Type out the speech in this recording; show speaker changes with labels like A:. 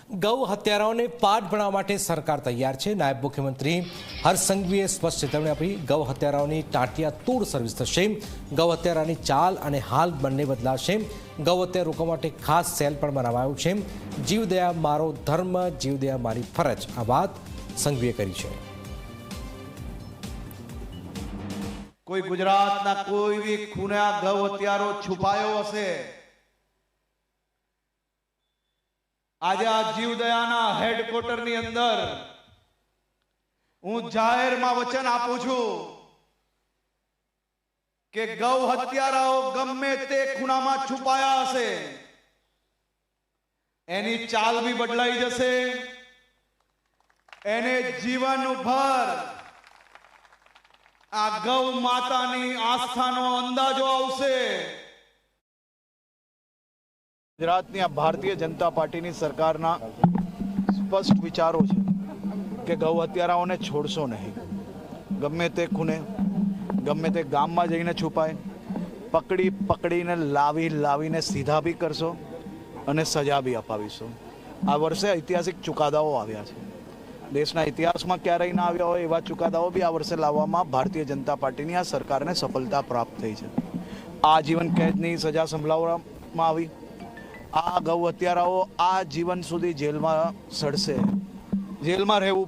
A: ગૌ હત્યારાઓને પાઠ ભણાવવા માટે સરકાર તૈયાર છે। નાયબ મુખ્યમંત્રી હર્ષ સંઘવીએ સ્પષ્ટ ચેતવણી આપી। ગૌ હત્યારાઓની ટાંટિયા તોડ સર્વિસ થશે। ગૌ હત્યારાની ચાલ અને હાલ બંને બદલાશે। ગૌ હત્યા રોકવા માટે ખાસ સેલ પણ બનાવાયો છે। જીવદયા મારો ધર્મ, જીવદયા મારી ફરજ, આ વાત સંઘવીએ કરી છે।
B: કોઈ ગુજરાતના કોઈ બી ખૂણે આ ગૌ હત્યારો છુપાયો હશે। आज आ जीवदयाना हेडक्वार्टर नी अंदर हूँ जाहिर में वचन आपू छू के गौ हत्याराओ गम्मे ते खूणा में छुपाया हशे एनी चाल भी बदलाई जशे। एने जीवन भर आ गौ मातानी आस्थानो अंदाजो आवशे। गुजरातनी आ भारतीय जनता पार्टी सरकारना स्पष्ट विचारों है कि गौ हत्याराओं ने छोड़शो नहीं। गमे ते खूने गमे ते गाम में जईने छुपाए, पकड़ी पकड़ीने लावीने सीधा भी करशो अने सजा भी अपावीशो। आ वर्षे ऐतिहासिक चुकादाओ आव्या छे। देशना इतिहास में क्यारेय न आव्या होय एवा चुकादाओ भी आ वर्षे लाववामां भारतीय जनता पार्टी आ सरकारने सफलता प्राप्त थई छे। आजीवन कैदनी सजा संभळाववामां आवी। आ गौ हत्याराओ आ जीवन सुधी जेल में सड़से, जेल में रहेवुं पड़े।